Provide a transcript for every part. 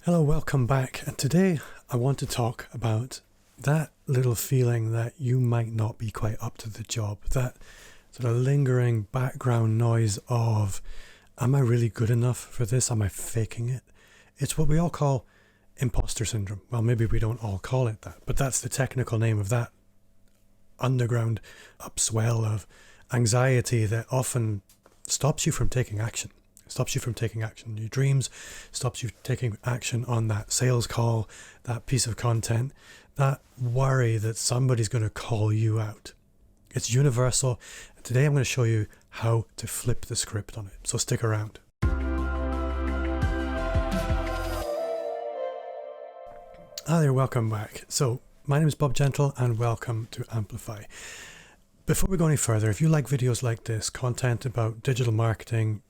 Hello, welcome back. And today I want to talk about that little feeling that you might not be quite up to the job, that sort of lingering background noise of, am I really good enough for this? Am I faking it? It's what we all call imposter syndrome. Well, maybe we don't all call it that, but that's the technical name of that underground upswell of anxiety that often stops you from taking action. Stops you from taking action on your dreams, stops you taking action on that sales call, that piece of content, that worry that somebody's going to call you out. It's universal. And today I'm going to show you how to flip the script on it. So stick around. Hi there, welcome back. So my name is Bob Gentle and welcome to Amplify. Before we go any further, if you like videos like this, content about digital marketing,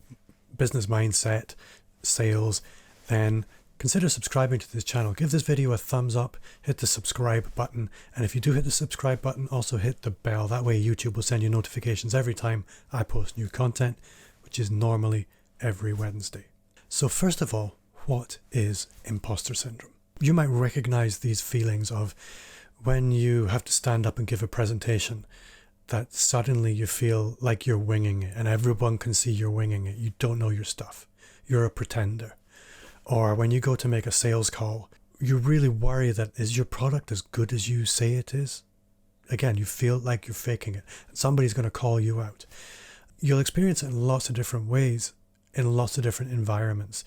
business mindset, sales, then consider subscribing to this channel. Give this video a thumbs up, hit the subscribe button, and if you do hit the subscribe button, also hit the bell. That way YouTube will send you notifications every time I post new content, which is normally every Wednesday. So first of all, what is imposter syndrome? You might recognize these feelings of when you have to stand up and give a presentation, that suddenly you feel like you're winging it and everyone can see you're winging it. You don't know your stuff. You're a pretender. Or when you go to make a sales call, you really worry that is your product as good as you say it is? Again, you feel like you're faking it and somebody's going to call you out. You'll experience it in lots of different ways, in lots of different environments.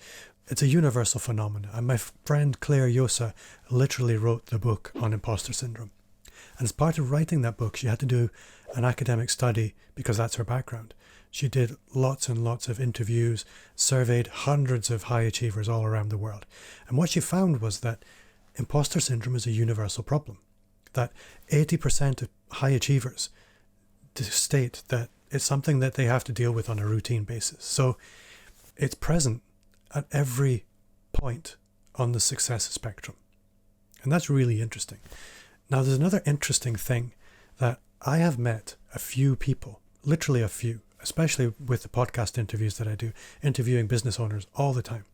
It's a universal phenomenon. And my friend Claire Yosa literally wrote the book on imposter syndrome. And as part of writing that book, she had to do an academic study because that's her background. She did lots and lots of interviews, surveyed hundreds of high achievers all around the world. And what she found was that imposter syndrome is a universal problem. That 80% of high achievers state that it's something that they have to deal with on a routine basis. So it's present at every point on the success spectrum. And that's really interesting. Now, there's another interesting thing that I have met a few people, literally a few, especially with the podcast interviews that I do, interviewing business owners all the time.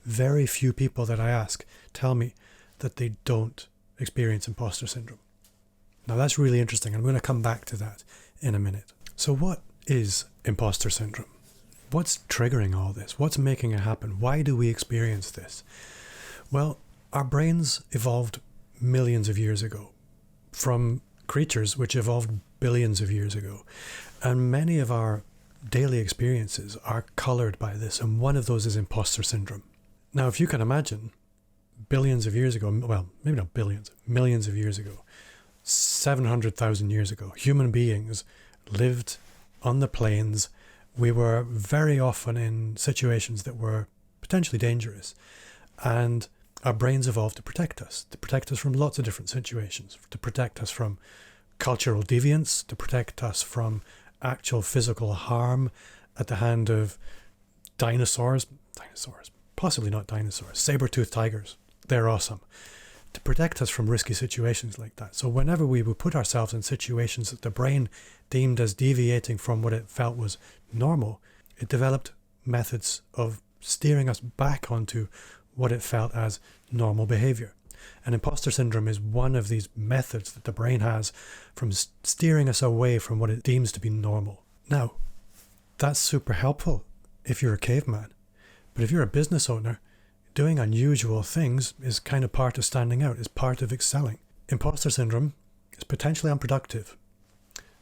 Very few people that I ask tell me that they don't experience imposter syndrome. Now, that's really interesting. I'm going to come back to that in a minute. So what is imposter syndrome? What's triggering all this? What's making it happen? Why do we experience this? Well, our brains evolved millions of years ago from creatures which evolved billions of years ago. And many of our daily experiences are colored by this. And one of those is imposter syndrome. Now, if you can imagine, billions of years ago, well, maybe not billions, millions of years ago, 700,000 years ago, human beings lived on the plains. We were very often in situations that were potentially dangerous. And our brains evolved to protect us from lots of different situations, to protect us from cultural deviance, to protect us from actual physical harm at the hand of dinosaurs, possibly not dinosaurs, saber-toothed tigers. They're awesome. To protect us from risky situations like that. So whenever we would put ourselves in situations that the brain deemed as deviating from what it felt was normal, it developed methods of steering us back onto what it felt as normal behavior. And imposter syndrome is one of these methods that the brain has from steering us away from what it deems to be normal. Now, that's super helpful if you're a caveman. But if you're a business owner, doing unusual things is kind of part of standing out, is part of excelling. Imposter syndrome is potentially unproductive.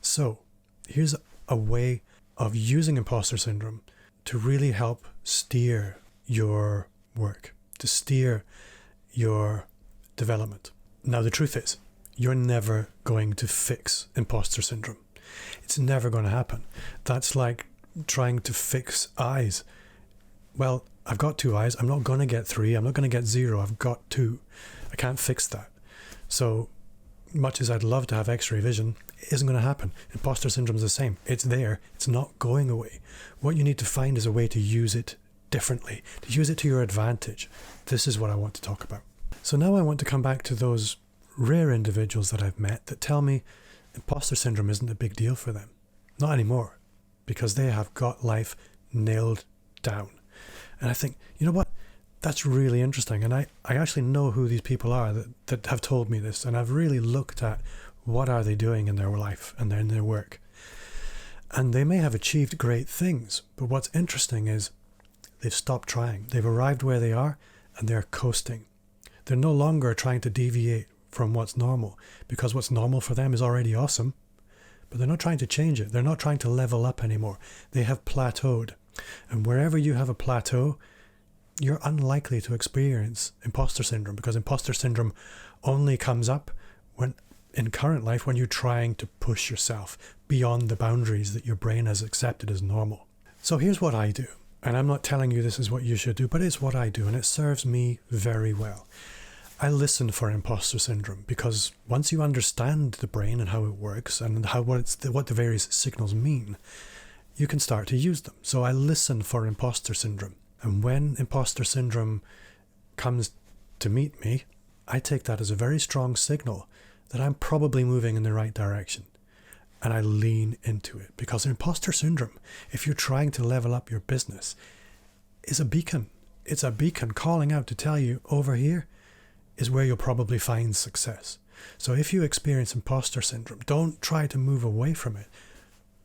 So here's a way of using imposter syndrome to really help steer your work, to steer your development. Now, the truth is, you're never going to fix imposter syndrome. It's never going to happen. That's like trying to fix eyes. Well, I've got 2 eyes. I'm not going to get 3. I'm not going to get 0. I've got 2. I can't fix that. So much as I'd love to have X-ray vision, it isn't going to happen. Imposter syndrome is the same. It's there. It's not going away. What you need to find is a way to use it differently, to use it to your advantage. This is what I want to talk about. So now I want to come back to those rare individuals that I've met that tell me imposter syndrome isn't a big deal for them. Not anymore, because they have got life nailed down. And I think, you know what? That's really interesting. And I actually know who these people are that have told me this. And I've really looked at what are they doing in their life and in their work. And they may have achieved great things. But what's interesting is they've stopped trying. They've arrived where they are and they're coasting. They're no longer trying to deviate from what's normal, because what's normal for them is already awesome. But they're not trying to change it. They're not trying to level up anymore. They have plateaued. And wherever you have a plateau, you're unlikely to experience imposter syndrome, because imposter syndrome only comes up when in current life when you're trying to push yourself beyond the boundaries that your brain has accepted as normal. So here's what I do. And I'm not telling you this is what you should do, but it's what I do, and it serves me very well. I listen for imposter syndrome, because once you understand the brain and how it works and what the various signals mean, you can start to use them. So I listen for imposter syndrome. And when imposter syndrome comes to meet me, I take that as a very strong signal that I'm probably moving in the right direction. And I lean into it, because imposter syndrome, if you're trying to level up your business, is a beacon. It's a beacon calling out to tell you over here is where you'll probably find success. So if you experience imposter syndrome, don't try to move away from it.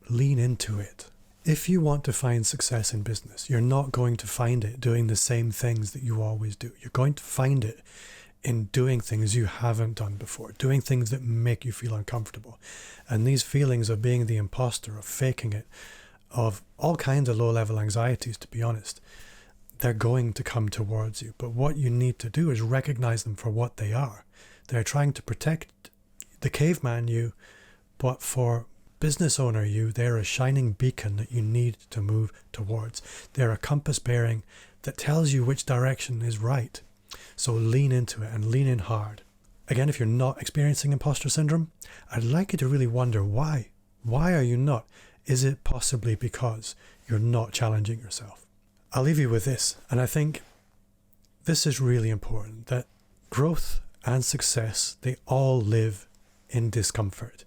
Lean into it. If you want to find success in business, you're not going to find it doing the same things that you always do. You're going to find it in doing things you haven't done before, doing things that make you feel uncomfortable. And these feelings of being the imposter, of faking it, of all kinds of low-level anxieties, to be honest, they're going to come towards you. But what you need to do is recognize them for what they are. They're trying to protect the caveman you, but for business owner you, they're a shining beacon that you need to move towards. They're a compass bearing that tells you which direction is right. So lean into it and lean in hard. Again, if you're not experiencing imposter syndrome, I'd like you to really wonder why. Why are you not? Is it possibly because you're not challenging yourself? I'll leave you with this, and I think this is really important, that growth and success, they all live in discomfort.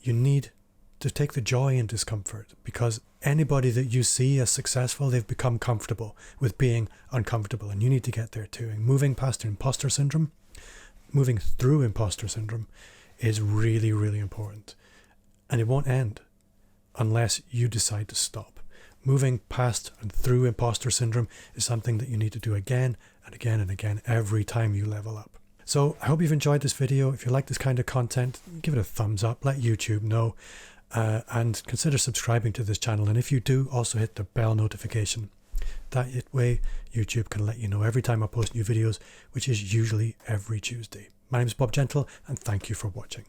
You need to take the joy in discomfort, because anybody that you see as successful, they've become comfortable with being uncomfortable, and you need to get there too. And moving past imposter syndrome, moving through imposter syndrome is really, really important. And it won't end unless you decide to stop. Moving past and through imposter syndrome is something that you need to do again and again and again every time you level up. So I hope you've enjoyed this video. If you like this kind of content, give it a thumbs up, let YouTube know, and consider subscribing to this channel. And if you do, also hit the bell notification. That way YouTube can let you know every time I post new videos, which is usually every Tuesday. My name is Bob Gentle, and thank you for watching.